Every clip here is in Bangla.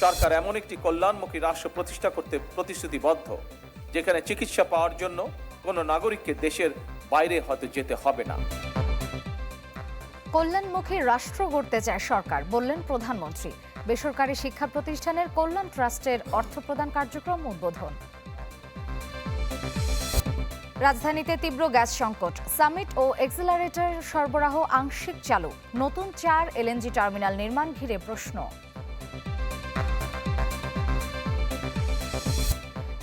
সরকার এমন একটি কল্যাণমুখী রাষ্ট্র প্রতিষ্ঠা করতে প্রতিশ্রুতিবদ্ধ, যেখানে চিকিৎসা পাওয়ার জন্য কোনো নাগরিককে দেশের বাইরে হতে যেতে হবে না। কল্যাণমুখী রাষ্ট্র গড়তে চায় সরকার, বললেন প্রধানমন্ত্রী। বেসরকারি শিক্ষা প্রতিষ্ঠানের কল্যাণ ট্রাস্টের অর্থ প্রদান কার্যক্রম উদ্বোধন। রাজধানীতে তীব্র গ্যাস সংকট, সামিট ও এক্সিলারেটর সরবরাহ আংশিক চালু। নতুন 4 এলএনজি টার্মিনাল নির্মাণ ঘিরে প্রশ্ন।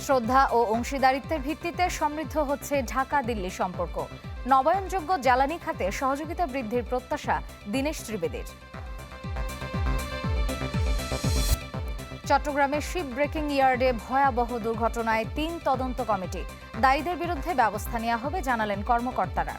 শ্রদ্ধা ও অংশীদারিত্বের ভিত্তিতে সমৃদ্ধ হচ্ছে ঢাকা দিল্লি সম্পর্ক। নবায়নযোগ্য জ্বালানি খাতে সহযোগিতা বৃদ্ধির প্রত্যাশা দীনেশ ত্রিবেদীর। চট্টগ্রামে শিপ ব্রেকিং ইয়ার্ডে ভয়াবহ দুর্ঘটনায় 3 তদন্ত কমিটি, দায়ীদের বিরুদ্ধে ব্যবস্থা নেওয়া হবে জানালেন কর্মকর্তারা।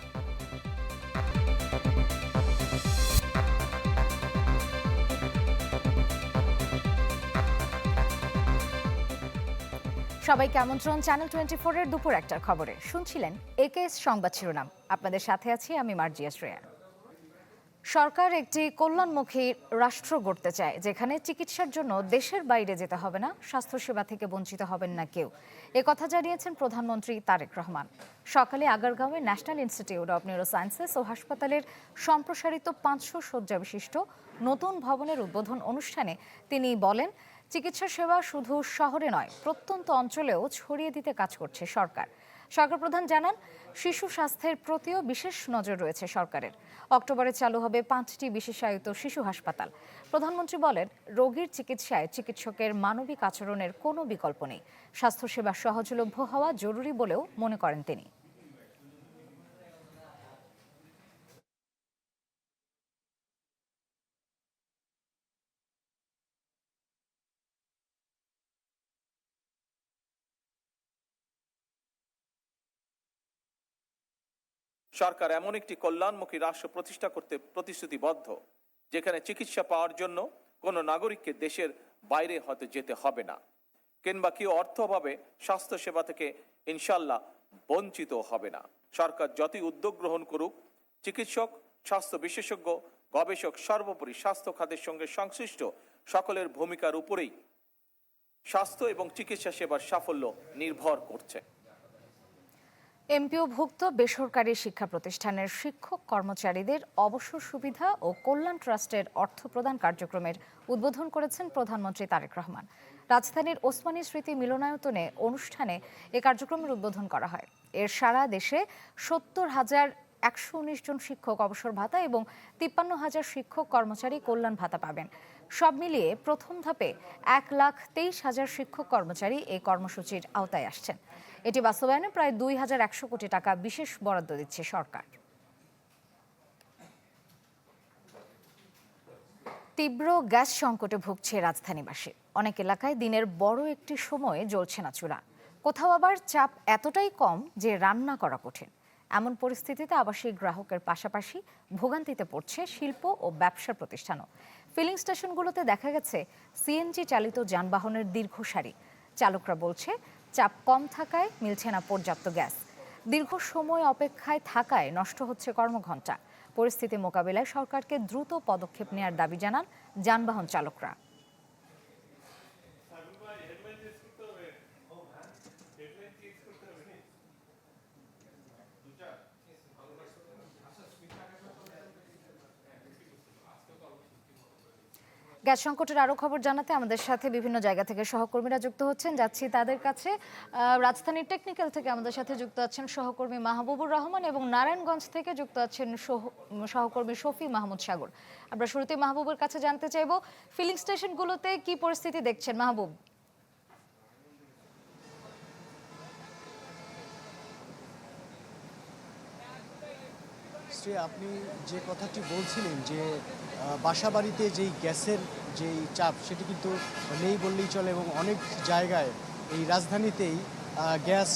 সবাইকে আমন্ত্রণ চ্যানেল 24 এর দুপুর 1টার খবরে। শুনছিলেন একেএস সংবাদ শিরোনাম। আপনাদের সাথে আছি আমি মার্জিয়া শ্রেয়া। সরকার একটি কল্যাণমুখী রাষ্ট্র গড়তে চায়, যেখানে চিকিৎসার জন্য দেশের বাইরে যেতে হবে না, স্বাস্থ্যসেবা থেকে বঞ্চিত হবেন না কেউ। একথা জানিয়েছেন প্রধানমন্ত্রী তারেক রহমান। সকালে আগারগাঁওয়ে ন্যাশনাল ইনস্টিটিউট অব নিউরোসায়েন্সেস ও হাসপাতালের সম্প্রসারিত 500 শয্যা বিশিষ্ট নতুন ভবনের উদ্বোধন অনুষ্ঠানে তিনি বলেন, চিকিৎসা সেবা শুধু শহরে নয়, প্রত্যন্ত অঞ্চলেও ছড়িয়ে দিতে কাজ করছে সরকার। সরকার প্রধান জানান, শিশু স্বাস্থ্যের প্রতিও বিশেষ নজর রয়েছে সরকারের। অক্টোবরে চালু হবে 5টি বিশেষায়িত শিশু হাসপাতাল। প্রধানমন্ত্রী বলেন, রোগীর চিকিৎসায় চিকিৎসকের মানবিক আচরণের কোনো বিকল্প নেই। স্বাস্থ্যসেবা সহজলভ্য হওয়া জরুরি বলেও মনে করেন তিনি। সরকার এমন একটি কল্যাণমুখী রাষ্ট্র প্রতিষ্ঠা করতে প্রতিশ্রুতিবদ্ধ, যেখানে চিকিৎসা পাওয়ার জন্য কোনো নাগরিককে দেশের বাইরে হতে যেতে হবে না, কিংবা কেউ অর্থ অভাবে স্বাস্থ্যসেবা থেকে ইনশাল্লাহ বঞ্চিত হবে না। সরকার যতই উদ্যোগ গ্রহণ করুক, চিকিৎসক, স্বাস্থ্য বিশেষজ্ঞ, গবেষক, সর্বোপরি স্বাস্থ্য খাতের সঙ্গে সংশ্লিষ্ট সকলের ভূমিকার উপরেই স্বাস্থ্য এবং চিকিৎসা সেবার সাফল্য নির্ভর করছে। এমপিওভুক্ত বেসরকারি শিক্ষা প্রতিষ্ঠানের শিক্ষক কর্মচারীদের অবসর সুবিধা ও কল্যাণ ট্রাস্টের অর্থ প্রদান কার্যক্রমের উদ্বোধন করেছেন প্রধানমন্ত্রী তারেক রহমান। রাজধানীর ওসমানী স্মৃতি মিলনায়তনে অনুষ্ঠানে এ কার্যক্রমের উদ্বোধন করা হয়। এর সারা দেশে 70,119 জন শিক্ষক অবসর ভাতা এবং 53,000 শিক্ষক কর্মচারী কল্যাণ ভাতা পাবেন। সব মিলিয়ে প্রথম ধাপে 1,23,000 শিক্ষক কর্মচারী এই কর্মসূচির আওতায় আসছেন। এটি বাস্তবায়নে প্রায় 2,100 কোটি টাকা বিশেষ বরাদ্দ দিচ্ছে সরকার। তীব্র গ্যাস সংকটে ভুগছে রাজধানীবাসী। অনেক এলাকায় দিনের বড় একটি সময়ে জ্বলছে না চুলা, কোথাও আবার চাপ এতটাই কম যে রান্না করা কঠিন। এমন পরিস্থিতিতে আবাসিক গ্রাহকের পাশাপাশি ভোগান্তিতে পড়ছে শিল্প ও ব্যবসার প্রতিষ্ঠানও। ফিলিং স্টেশনগুলোতে দেখা গেছে সিএনজি চালিত যানবাহনের দীর্ঘ সারি। চালকরা বলছে, চাপ কম থাকায় মিলছে না পর্যাপ্ত গ্যাস। দীর্ঘ সময় অপেক্ষায় থাকায় নষ্ট হচ্ছে কর্মঘণ্টা। পরিস্থিতি মোকাবিলায় সরকারকে দ্রুত পদক্ষেপ নেওয়ার দাবি জানান যানবাহন চালকরা। গ্যাস সংকটের আরো খবর জানাতে আমাদের সাথে বিভিন্ন জায়গা থেকে সহকর্মীরা যুক্ত হচ্ছেন, যাচ্ছি তাদের কাছে। রাজধানীর টেকনিক্যাল থেকে আমাদের সাথে যুক্ত আছেন সহকর্মী মাহবুবুর রহমান এবং নারায়ণগঞ্জ থেকে যুক্ত আছেন সহকর্মী শফি মাহমুদ সাগর। আমরা শুরুতে মাহবুবের কাছে জানতে চাইব, ফিলিং স্টেশনগুলোতে কি পরিস্থিতি দেখছেন মাহবুব? আপনি যে কথাটি বলছিলেন যে বাসাবাড়িতে যেই গ্যাসের যেই চাপ সেটি কিন্তু নেই বললেই চলে, এবং অনেক জায়গায় এই রাজধানীতেই গ্যাস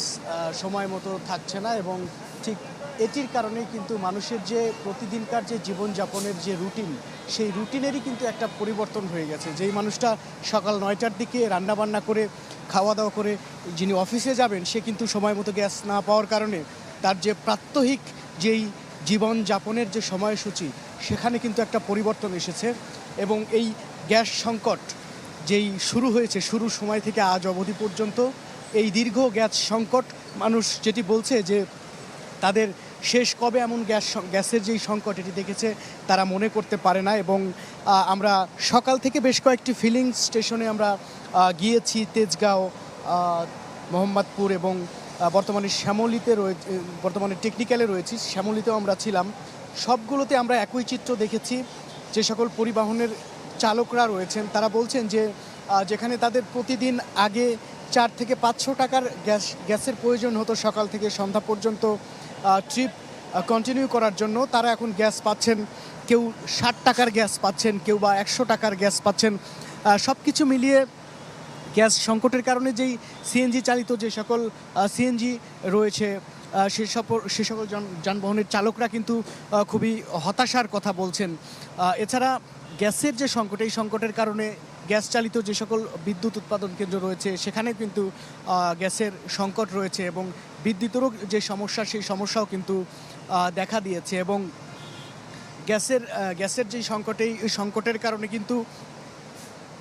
সময় মতো থাকছে না, এবং ঠিক এটির কারণেই কিন্তু মানুষের যে প্রতিদিনকার যে জীবনযাপনের যে রুটিন, সেই রুটিনেরই কিন্তু একটা পরিবর্তন হয়ে গেছে। যেই মানুষটা সকাল 9টার দিকে রান্নাবান্না করে খাওয়া দাওয়া করে যিনি অফিসে যাবেন, সে কিন্তু সময় মতো গ্যাস না পাওয়ার কারণে তার যে প্রাত্যহিক যেই জীবনযাপনের যে সময়সূচি, সেখানে কিন্তু একটা পরিবর্তন এসেছে। এবং এই গ্যাস সংকট যেই শুরু হয়েছে, শুরুর সময় থেকে আজ অবধি পর্যন্ত এই দীর্ঘ গ্যাস সংকট, মানুষ যেটি বলছে যে তাদের শেষ কবে এমন গ্যাসের যেই সংকট এটি দেখেছে তারা মনে করতে পারে না। এবং আমরা সকাল থেকে বেশ কয়েকটি ফিলিং স্টেশনে আমরা গিয়েছি, তেজগাঁও, মোহাম্মদপুর এবং বর্তমানে শ্যামলীতে রয়েছে, বর্তমানে টেকনিক্যালে রয়েছি, শ্যামলীতেও আমরা ছিলাম। সবগুলোতে আমরা একই চিত্র দেখেছি। যে সকল পরিবহনের চালকরা রয়েছেন তারা বলছেন যে যেখানে তাদের প্রতিদিন আগে 4 থেকে 500 টাকার গ্যাসের প্রয়োজন হতো সকাল থেকে সন্ধ্যা পর্যন্ত ট্রিপ কন্টিনিউ করার জন্য, তারা এখন গ্যাস পাচ্ছেন, কেউ 60 টাকার গ্যাস পাচ্ছেন, কেউ বা 100 টাকার গ্যাস পাচ্ছেন। সব কিছু মিলিয়ে গ্যাস সংকটের কারণে যেই সিএনজি চালিত যে সকল সিএনজি রয়েছে সে সকল যানবাহনের চালকরা কিন্তু খুবই হতাশার কথা বলছেন। এছাড়া গ্যাসের যে সংকট, এই সংকটের কারণে গ্যাস চালিত যে সকল বিদ্যুৎ উৎপাদন কেন্দ্র রয়েছে সেখানে কিন্তু গ্যাসের সংকট রয়েছে এবং বিদ্যুতেরও যে সমস্যা সেই সমস্যাও কিন্তু দেখা দিয়েছে। এবং গ্যাসের যেই সংকট, এই সংকটের কারণে কিন্তু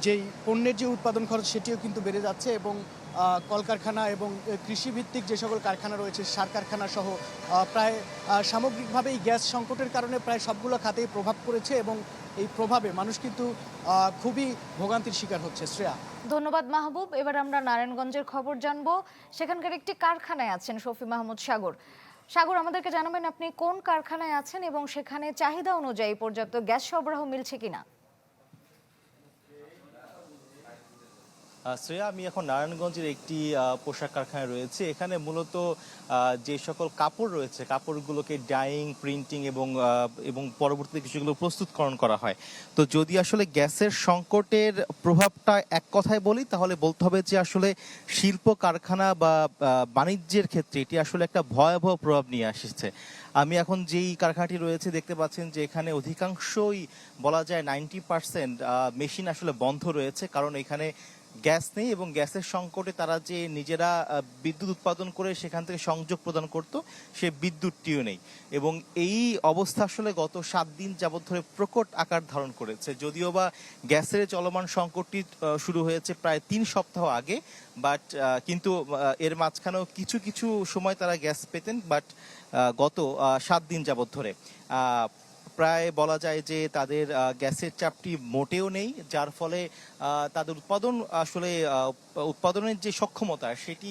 যেই পণ্যের যে উৎপাদন খরচ সেটিও কিন্তু বেড়ে যাচ্ছে এবং কলকারখানা এবং কৃষিভিত্তিক যে সকল কারখানা রয়েছে, সার কারখানা সহ প্রায় সামগ্রিকভাবে এই গ্যাস সংকটের কারণে প্রায় সবগুলো খাতেই প্রভাব পড়েছে এবং এই প্রভাবে মানুষ কিন্তু খুবই ভোগান্তির শিকার হচ্ছে। শ্রেয়া। ধন্যবাদ মাহবুব। এবার আমরা নারায়ণগঞ্জের খবর জানবো। সেখানকার একটি কারখানায় আছেন শফি মাহমুদ সাগর। সাগর, আমাদেরকে জানাবেন আপনি কোন কারখানায় আছেন এবং সেখানে চাহিদা অনুযায়ী পর্যাপ্ত গ্যাস সরবরাহ মিলছে কিনা? শ্রেয়া, আমি এখন নারায়ণগঞ্জের একটি পোশাক কারখানায় রয়েছে। এখানে মূলত যে সকল কাপড় রয়েছে, কাপড়গুলোকে ডাইং, প্রিন্টিং এবং পরবর্তীতে কিছুগুলো প্রস্তুতকরণ করা হয়। তো যদি আসলে গ্যাসের সংকটের প্রভাবটা এক কথায় বলি তাহলে বলতে হবে যে আসলে শিল্প কারখানা বা বাণিজ্যের ক্ষেত্রে এটি আসলে একটা ভয়াবহ প্রভাব নিয়ে আসছে। আমি এখন যেই কারখানাটি রয়েছে দেখতে পাচ্ছেন যে এখানে অধিকাংশই বলা যায় 90% মেশিন আসলে বন্ধ রয়েছে, কারণ এখানে গ্যাস নেই এবং গ্যাসের সংকটে তারা যে নিজেরা বিদ্যুৎ উৎপাদন করে সেখান থেকে সংযোগ প্রদান করত সে বিদ্যুৎটিও নেই। এবং এই অবস্থা আসলে গত 7 দিন যাবৎ ধরে প্রকট আকার ধারণ করেছে। যদিও বা গ্যাসের চলমান সংকটটি শুরু হয়েছে প্রায় 3 সপ্তাহ আগে, বাট কিন্তু এর মাঝখানেও কিছু কিছু সময় তারা গ্যাস পেতেন, বাট গত 7 দিন যাবৎ ধরে প্রায় বলা যায় যে তাদের গ্যাসের চাপটি মোটেও নেই, যার ফলে তাদের উৎপাদনের যে সক্ষমতা সেটি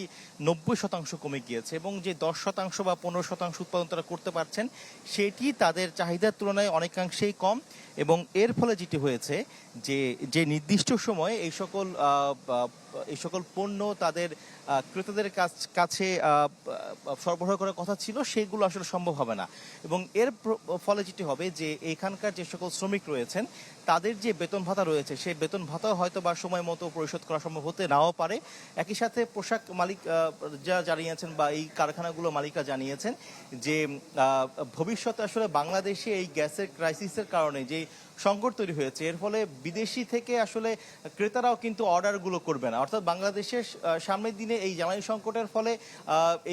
90% কমে গিয়েছে এবং যে 10% বা 15% উৎপাদন তারা করতে পারছেন সেটি তাদের চাহিদার তুলনায় অনেকাংশেই কম। এবং এর ফলে যেটি হয়েছে যে নির্দিষ্ট সময়ে এই সকল পণ্য তাদের ক্রেতাদের কাছে সরবরাহ করার কথা ছিল সেগুলো আসলে সম্ভব হবে না। এবং এর ফলে যেটি হবে যে এখানকার যে সকল শ্রমিক রয়েছেন তাদের যে বেতন ভাতা রয়েছে সেই বেতন ভাতাও হয়তো বা সময় মতো পরিশোধ করা সম্ভব হতে নাও পারে। একই সাথে পোশাক মালিক যা জানিয়েছেন বা এই কারখানাগুলো মালিকরা জানিয়েছেন যে ভবিষ্যতে আসলে বাংলাদেশে এই গ্যাসের ক্রাইসিসের কারণে যে সংকট তৈরি হয়েছে এর ফলে বিদেশি থেকে আসলে ক্রেতারাও কিন্তু অর্ডারগুলো করবে না, অর্থাৎ বাংলাদেশের সামনের দিনে এই জ্বালানি সংকটের ফলে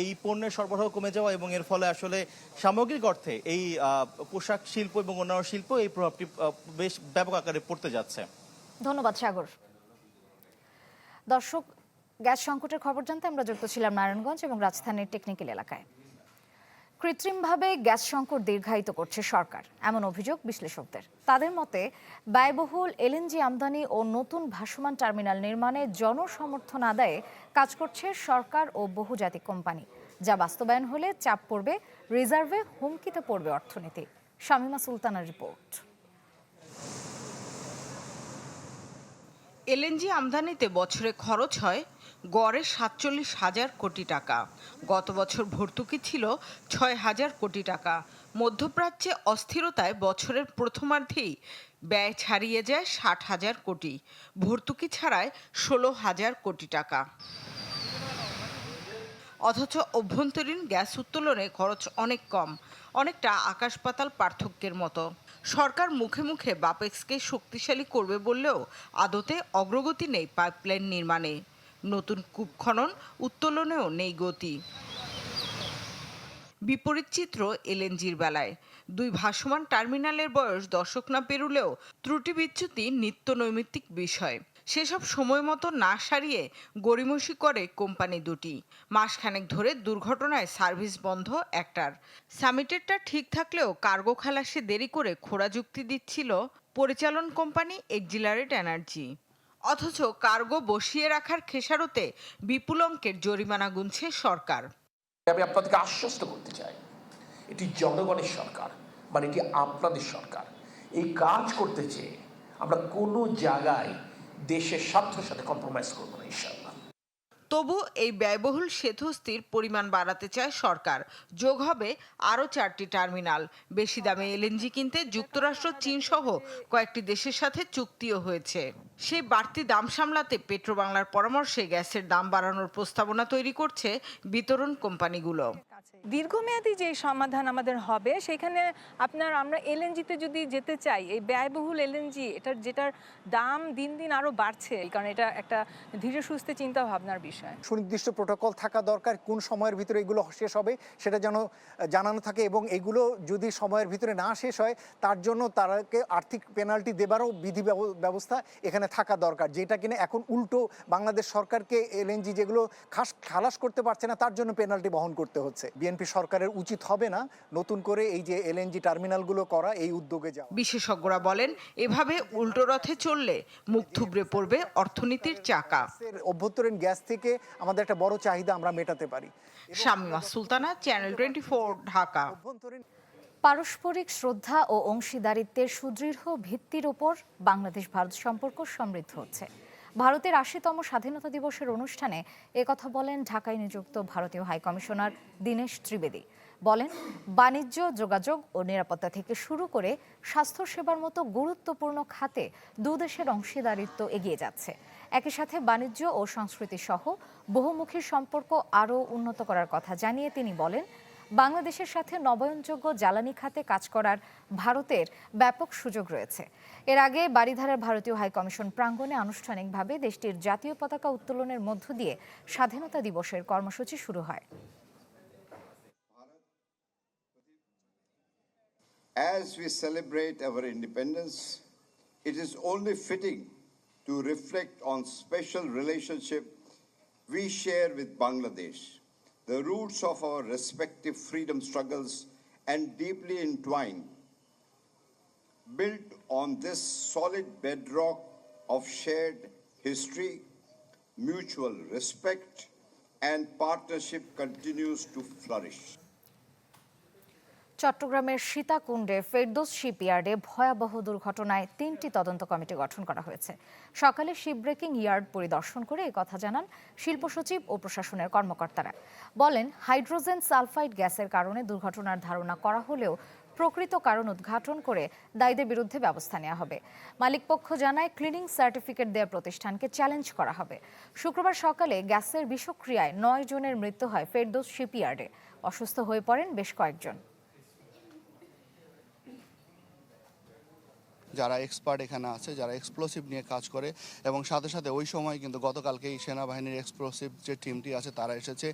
এই পণ্যের সরবরাহ কমে যাওয়া এবং এর ফলে আসলে সামগ্রিক অর্থে এই পোশাক শিল্প এবং অন্যান্য শিল্প এই প্রভাবটি বেশ ব্যাপক আকারে পড়তে যাচ্ছে। ধন্যবাদ সাগর। দর্শক, গ্যাস সংকটের খবর জানতে আমরা যুক্ত ছিলাম নারায়ণগঞ্জ এবং রাজধানীর টেকনিক্যাল এলাকায়। কৃত্রিমভাবে গ্যাস সংকট দীর্ঘায়িত করছে সরকার, এমন অভিযোগ বিশ্লেষকদের। তাদের মতে ব্যয়বহুল এলএনজি আমদানি ও নতুন ভাসমান টার্মিনাল নির্মাণে জনসমর্থন আদায়ে কাজ করছে সরকার ও বহুজাতিক কোম্পানি, যা বাস্তবায়ন হলে চাপ পড়বে রিজার্ভে, হুমকিতে পড়বে অর্থনীতি। শামিমা সুলতানার রিপোর্ট। এলএনজি আমদানিতে বছরে খরচ হয় গড়ে 47,000 কোটি টাকা। গত বছর ভর্তুকি ছিল 6,000 কোটি টাকা। মধ্যপ্রাচ্যে অস্থিরতায় বছরের প্রথমার্ধেই ব্যয় ছাড়িয়ে যায় 60,000 কোটি, ভর্তুকি ছাড়ায় 16,000 কোটি টাকা। অথচ অভ্যন্তরীণ গ্যাস উত্তোলনে খরচ অনেক কম, অনেকটা আকাশ পাতাল পার্থক্যের মতো। সরকার মুখে মুখে বাপেক্সকে শক্তিশালী করবে বললেও আদতে অগ্রগতি নেই পাইপলাইন নির্মাণে। নতুন কূপ খনন, উত্তোলনেও নেই গতি। বিপরীত চিত্র এলএনজির বেলায়। 2 ভাসমান টার্মিনালের বয়স দশক না পেরুলেও ত্রুটি বিচ্যুতি নিত্য নৈমিত্তিক বিষয়। সেসব সময় মতো না সারিয়ে গড়িমসি করে কোম্পানি দুটি। মাসখানেক ধরে দুর্ঘটনায় সার্ভিস বন্ধ একটার। সামিটেরটা ঠিক থাকলেও কার্গো খালাসে দেরি করে খোড়া যুক্তি দিচ্ছিল পরিচালন কোম্পানি এক্সিলারেট এনার্জি। অথচ কার্গো বসিয়ে রাখার খেসারতে বিপুল অঙ্কের জরিমানা গুনছে সরকার। আমি আপনাদেরকে আশ্বস্ত করতে চাই, এটি জনগণের সরকার, মানে এটি আপনাদের সরকার। এই কাজ করতে চেয়ে আমরা কোনো জায়গায় দেশের স্বার্থের সাথে কম্প্রোমাইজ করবো না ইনশাআল্লাহ। তবু এই ব্যয়বহুল সেতুস্থির পরিমাণ বাড়াতে চায় সরকার। যোগ হবে আরও 4টি টার্মিনাল। বেশি দামে এলএনজি কিনতে যুক্তরাষ্ট্র, চীন সহ কয়েকটি দেশের সাথে চুক্তিও হয়েছে। সেই বাড়তি দাম সামলাতে পেট্রোবাংলার পরামর্শে গ্যাসের দাম বাড়ানোর প্রস্তাবনা তৈরি করছে বিতরণ কোম্পানিগুলো। দীর্ঘমেয়াদী যে সমাধান আমাদের হবে সেখানে আমরা এলএনজিতে যদি যেতে চাই, এই ব্যয়বহুল এলএনজি যেটার দাম দিন দিন আরও বাড়ছে, কারণ এটা একটা ধীরে সুস্থে চিন্তা ভাবনার বিষয়। সুনির্দিষ্ট প্রোটোকল থাকা দরকার, কোন সময়ের ভিতরে এগুলো শেষ হবে সেটা যেন জানানো থাকে, এবং এগুলো যদি সময়ের ভিতরে না শেষ হয় তার জন্য তারাকে আর্থিক পেনাল্টি দেবারও বিধি ব্যবস্থা এখানে থাকা দরকার, যেটা কিনা এখন উল্টো বাংলাদেশ সরকারকে এলএনজি যেগুলো খালাস করতে পারছে না তার জন্য পেনাল্টি বহন করতে হচ্ছে। বিএনপি সরকারের উচিত হবে না নতুন করে এই যে এলএনজি টার্মিনালগুলো করা, এই উদ্যোগে যাওয়া। বিশেষজ্ঞরা বলেন, এভাবে উল্টো রথে চললে মুখ থুবড়ে পড়বে অর্থনীতির চাকা। অভ্যন্তরীণ গ্যাস থেকে আমাদের একটা বড় চাহিদা আমরা মেটাতে পারি। শামিমা সুলতানা, চ্যানেল 24, ঢাকা। পারস্পরিক শ্রদ্ধা ও অংশীদারিত্বের সুদৃঢ় ভিত্তির ওপর বাংলাদেশ ভারত সম্পর্ক সমৃদ্ধ হচ্ছে। ভারতের 80তম স্বাধীনতা দিবসের অনুষ্ঠানে একথা বলেন ঢাকায় নিযুক্ত ভারতীয় হাইকমিশনার দীনেশ ত্রিবেদী। বলেন, বাণিজ্য, যোগাযোগ ও নিরাপত্তা থেকে শুরু করে স্বাস্থ্যসেবার মতো গুরুত্বপূর্ণ খাতে দুদেশের অংশীদারিত্ব এগিয়ে যাচ্ছে। একই সাথে বাণিজ্য ও সংস্কৃতি সহ বহুমুখী সম্পর্ক আরও উন্নত করার কথা জানিয়ে তিনি বলেন, বাংলাদেশের সাথে নবায়নযোগ্য জ্বালানি খাতে কাজ করার ভারতের ব্যাপক সুযোগ রয়েছে। এর আগে বারিধারার ভারতীয় হাইকমিশন প্রাঙ্গণে আনুষ্ঠানিকভাবে দেশটির জাতীয় পতাকা উত্তোলনের মধ্য দিয়ে স্বাধীনতা দিবসের কর্মসূচি শুরু হয়। As we celebrate our independence, it is only fitting to reflect on special relationship we share with Bangladesh, the roots of our respective freedom struggles and deeply entwined, built on this solid bedrock of shared history, mutual respect, and partnership continues to flourish. চট্টগ্রামের সীতাকুণ্ডে ফেরদৌস শিপইয়ার্ডে ভয়াবহ দুর্ঘটনায় 3টি তদন্ত কমিটি গঠন করা হয়েছে। সকালে শিপ ব্রেকিং ইয়ার্ড পরিদর্শন করে একথা জানান শিল্প সচিব ও প্রশাসনের কর্মকর্তারা। বলেন, হাইড্রোজেন সালফাইড গ্যাসের কারণে দুর্ঘটনার ধারণা করা হলেও প্রকৃত কারণ উদ্ঘাটন করে দায়ীদের বিরুদ্ধে ব্যবস্থা নেওয়া হবে। মালিকপক্ষ জানায়, ক্লিনিং সার্টিফিকেট দেওয়া প্রতিষ্ঠানকে চ্যালেঞ্জ করা হবে। শুক্রবার সকালে গ্যাসের বিষক্রিয়ায় 9 জনের মৃত্যু হয় ফেরদৌস শিপইয়ার্ডে। অসুস্থ হয়ে পড়েন বেশ কয়েকজন। যারা এক্সপার্ট এখানে আছে, যারা এক্সপ্লোসিভ নিয়ে কাজ করে, এবং সাথে সাথে ওই সময় কিন্তু গতকালকেই সেনাবাহিনীর এক্সপ্লোসিভ যে টিমটি আছে তারা এসেছে,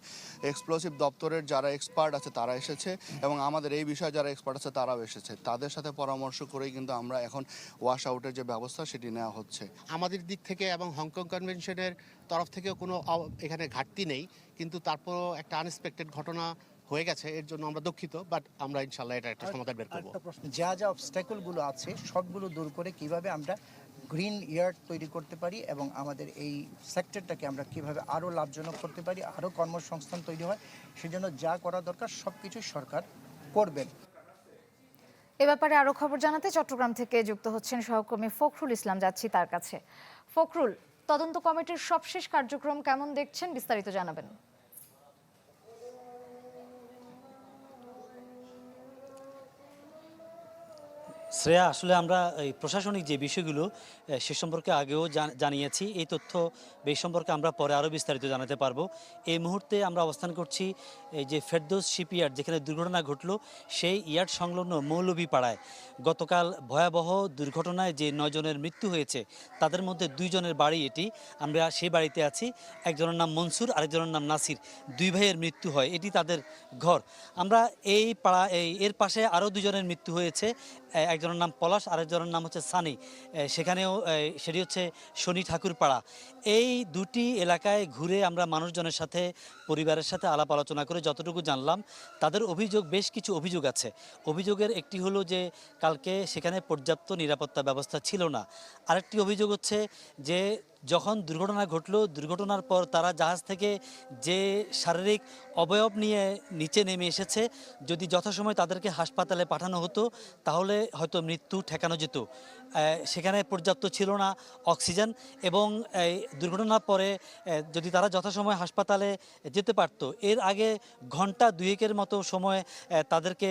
এক্সপ্লোসিভ দপ্তরের যারা এক্সপার্ট আছে তারা এসেছে, এবং আমাদের এই বিষয়ে যারা এক্সপার্ট আছে তারাও এসেছে। তাদের সাথে পরামর্শ করেই কিন্তু আমরা এখন ওয়াশ আউটের যে ব্যবস্থা সেটি নেওয়া হচ্ছে। আমাদের দিক থেকে এবং হংকং কনভেনশনের তরফ থেকেও কোনো এখানে ঘাটতি নেই, কিন্তু তারপরও একটা আনএক্সপেক্টেড ঘটনা হয়ে গেছে, এর জন্য আমরা দুঃখিত, বাট আমরা ইনশাল্লাহ এটা একটা সমাধান বের করব। যা যা অবস্ট্যাকলগুলো আছে সবগুলো দূর করে কিভাবে আমরা গ্রিন ইয়ার্ড তৈরি করতে পারি এবং আমাদের এই সেক্টরটাকে আমরা কিভাবে আরও লাভজনক করতে পারি, আরও কর্মসংস্থান তৈরি হয়, সেজন্য যা করা দরকার সব কিছু সরকার করবেন। এ ব্যাপারে আরও খবর জানাতে চট্টগ্রাম থেকে যুক্ত হচ্ছেন সহকর্মী ফখরুল ইসলাম, যাচ্ছি তার কাছে। ফখরুল, তদন্ত কমিটির সবশেষ কার্যক্রম কেমন দেখছেন, বিস্তারিত জানাবেন। শ্রেয়া, আসলে আমরা এই প্রশাসনিক যে বিষয়গুলো সে সম্পর্কে আগেও জানিয়েছি। এই তথ্য এই সম্পর্কে আমরা পরে আরও বিস্তারিত জানাতে পারবো। এই মুহূর্তে আমরা অবস্থান করছি এই যে ফেরদৌস শিপইয়ার্ড, যেখানে দুর্ঘটনা ঘটলো, সেই ইয়ার্ড সংলগ্ন মৌলভীপাড়ায় গতকাল ভয়াবহ দুর্ঘটনায় যে 9 জনের মৃত্যু হয়েছে তাদের মধ্যে 2 জনের বাড়ি এটি। আমরা সেই বাড়িতে আছি। একজনের নাম মনসুর, আরেকজনের নাম নাসির। 2 ভাইয়ের মৃত্যু হয়, এটি তাদের ঘর। আমরা এই পাড়া এর পাশে আরও 2 জনের মৃত্যু হয়েছে। একজনের নাম পলাশ, আরেকজনের নাম হচ্ছে সানি। সেখানেও সেটি হচ্ছে শনি ঠাকুরপাড়া। এই দুটি এলাকায় ঘুরে আমরা মানুষজনের সাথে, পরিবারের সাথে আলাপ আলোচনা করে যতটুকু জানলাম, তাদের অভিযোগ, বেশ কিছু অভিযোগ আছে। অভিযোগের একটি হলো যে কালকে সেখানে পর্যাপ্ত নিরাপত্তা ব্যবস্থা ছিল না। আরেকটি অভিযোগ হচ্ছে যে যখন দুর্ঘটনা ঘটলো, দুর্ঘটনার পর তারা জাহাজ থেকে যে শারীরিক অবয়ব নিয়ে নিচে নেমে এসেছে, যদি যথাসময় তাদেরকে হাসপাতালে পাঠানো হতো তাহলে হয়তো মৃত্যু ঠেকানো যেত। সেখানে পর্যাপ্ত ছিল না অক্সিজেন, এবং এই দুর্ঘটনার পরে যদি তারা যথাসময় হাসপাতালে যেতে পারতো, এর আগে ঘন্টা দুয়েকের মতো সময় তাদেরকে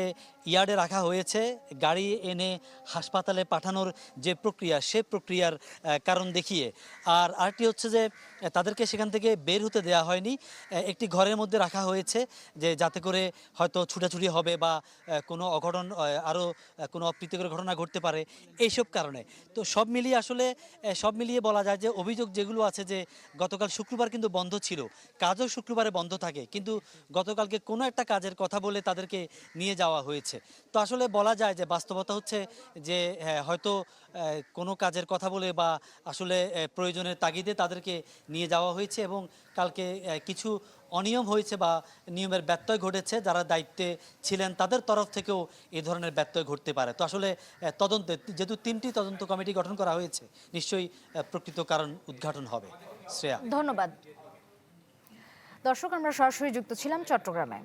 ইয়ার্ডে রাখা হয়েছে গাড়ি এনে হাসপাতালে পাঠানোর যে প্রক্রিয়া, সে প্রক্রিয়ার কারণ দেখিয়ে। আর আরেকটি হচ্ছে যে তাদেরকে সেখান থেকে বের হতে দেওয়া হয়নি, একটি ঘরের মধ্যে রাখা হয়েছে, যে যাতে করে হয়তো ছুটাছুটি হবে বা কোনো অঘটন, আরও কোনো অপ্রীতিকর ঘটনা ঘটতে পারে, এইসব কারণে। তো সব মিলিয়ে বলা যায় যে অভিযোগ যেগুলো আছে, যে গতকাল শুক্রবার কিন্তু বন্ধ ছিল, কাজও শুক্রবারে বন্ধ থাকে, কিন্তু গতকালকে কোনো একটা কাজের কথা বলে তাদেরকে নিয়ে যাওয়া হয়েছে। তো আসলে বলা যায় যে বাস্তবতা হচ্ছে যে হয়তো কোনো কাজের কথা বলে বা আসলে প্রয়োজনের তাগিদে তাদেরকে নিয়ে যাওয়া হয়েছে, এবং কালকে কিছু অনিয়ম হয়েছে বা নিয়মের ব্যত্যয় ঘটেছে, যারা দায়িত্বে ছিলেন তাদের তরফ থেকেও এই ধরনের ব্যত্যয় ঘটতে পারে। তো আসলে তদন্তে যেহেতু 3টি তদন্ত কমিটি গঠন করা হয়েছে, নিশ্চয়ই প্রকৃত কারণ উদ্ঘাটন হবে। শ্রেয়া, ধন্যবাদ। দর্শক, আমরা সরাসরি যুক্ত ছিলাম চট্টগ্রামে।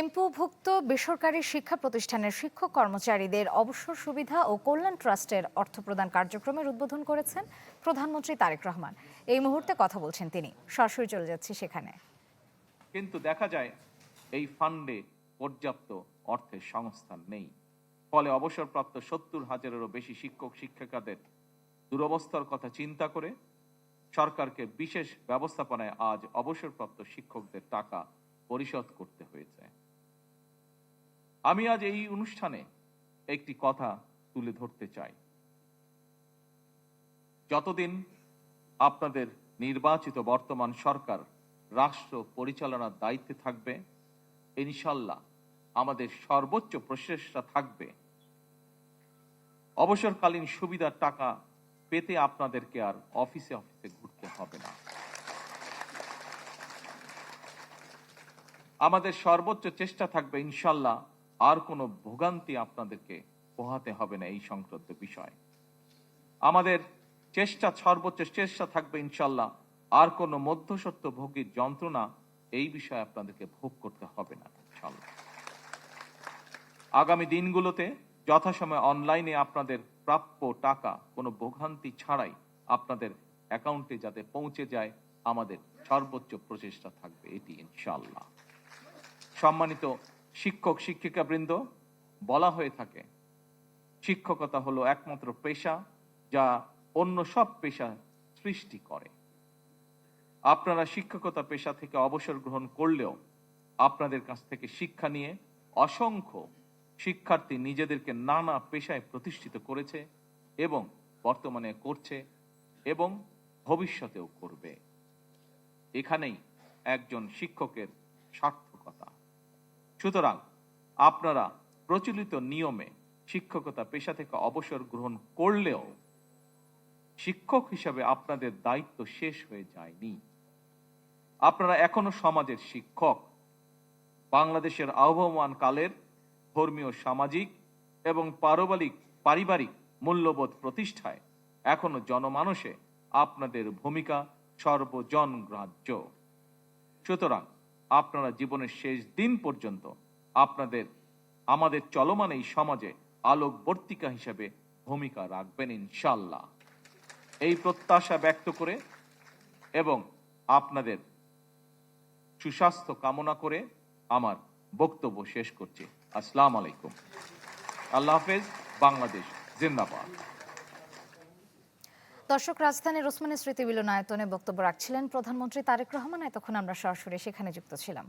এমপিওভুক্ত বেসরকারি শিক্ষা প্রতিষ্ঠানের শিক্ষক কর্মচারীদের অবসর সুবিধা ও কল্যাণ ট্রাস্টের অর্থ প্রদান কার্যক্রমের উদ্বোধন করেছেন প্রধানমন্ত্রী তারেক রহমান। এই মুহূর্তে কথা বলছেন তিনি, সরাসরি চলে যাচ্ছি সেখানে। কিন্তু দেখা যায় এই ফান্ডে পর্যাপ্ত অর্থের সংস্থান নেই। ফলে অবসরপ্রাপ্ত 70,000-এরও বেশি শিক্ষক শিক্ষিকাদের দুরবস্থার কথা চিন্তা করে সরকারকে বিশেষ ব্যবস্থাপনায় আজ অবসরপ্রাপ্ত শিক্ষকদের টাকা পরিশোধ করতে হয়েছে। আমি আজ এই অনুষ্ঠানে একটি কথা তুলে ধরতে চাই। যতদিন আপনাদের নির্বাচিত বর্তমান সরকার রাষ্ট্র পরিচালনার দায়িত্বে থাকবে, ইনশাল্লাহ আমাদের সর্বোচ্চ প্রচেষ্টা থাকবে অবসরকালীন সুবিধার টাকা পেতে আপনাদেরকে আর অফিসে অফিসে ঘুরতে হবে না। আমাদের সর্বোচ্চ চেষ্টা থাকবে ইনশাল্লাহ আর কোনো ভোগান্তি আপনাদেরকে পোহাতে হবে না এই সংক্রান্ত বিষয়। আমাদের সর্বোচ্চ চেষ্টা থাকবে ইনশাল্লাহ আর কোনো মধ্যস্বত্ব ভোগীর যন্ত্রণা এই বিষয়ে আপনাদেরকে ভোগ করতে হবে না ইনশাল্লাহ। আগামী দিনগুলোতে যথাসময়ে অনলাইনে আপনাদের প্রাপ্য টাকা কোনো ভোগান্তি ছাড়াই আপনাদের অ্যাকাউন্টে যাতে পৌঁছে যায়, আমাদের সর্বোচ্চ প্রচেষ্টা থাকবে এটি ইনশাল্লাহ। সম্মানিত শিক্ষক শিক্ষিকাবৃন্দ, বলা হয়ে থাকে শিক্ষকতা হলো একমাত্র পেশা যা অন্য সব পেশা সৃষ্টি করে। আপনারা শিক্ষকতা পেশা থেকে অবসর গ্রহণ করলেও আপনাদের কাছ থেকে শিক্ষা নিয়ে অসংখ্য শিক্ষার্থী নিজেদেরকে নানা পেশায় প্রতিষ্ঠিত করেছে এবং বর্তমানে করছে এবং ভবিষ্যতেও করবে। এখানেই একজন শিক্ষকের সার্থকতা। সুতরাং আপনারা প্রচলিত নিয়মে শিক্ষকতা পেশা থেকে অবসর গ্রহণ করলেও শিক্ষক হিসাবে আপনাদের দায়িত্ব শেষ হয়ে যায়নি। আপনারা এখনো সমাজের শিক্ষক। বাংলাদেশের আহ্বান কালের ধর্মীয়, সামাজিক এবং পারিবারিক মূল্যবোধ প্রতিষ্ঠায় এখনো জনমানসে আপনাদের ভূমিকা সর্বজনগ্রাহ্য। সুতরাং আপনারা জীবনের শেষ দিন পর্যন্ত আমাদের চলমান এই সমাজে আলোকবর্তিকা হিসেবে ভূমিকা রাখবেন ইনশাল্লাহ। এই প্রত্যাশা ব্যক্ত করে এবং আপনাদের সুস্বাস্থ্য কামনা করে আমার বক্তব্য শেষ করছি। আসসালামু আলাইকুম। আল্লাহ হাফেজ। বাংলাদেশ জিন্দাবাদ। দর্শক, রাজধানীর ওসমানী স্মৃতি মিলনায়তনে বক্তব্য রাখছিলেন প্রধানমন্ত্রী তারেক রহমান। এতক্ষণ আমরা সরাসরি সেখানে যুক্ত ছিলাম।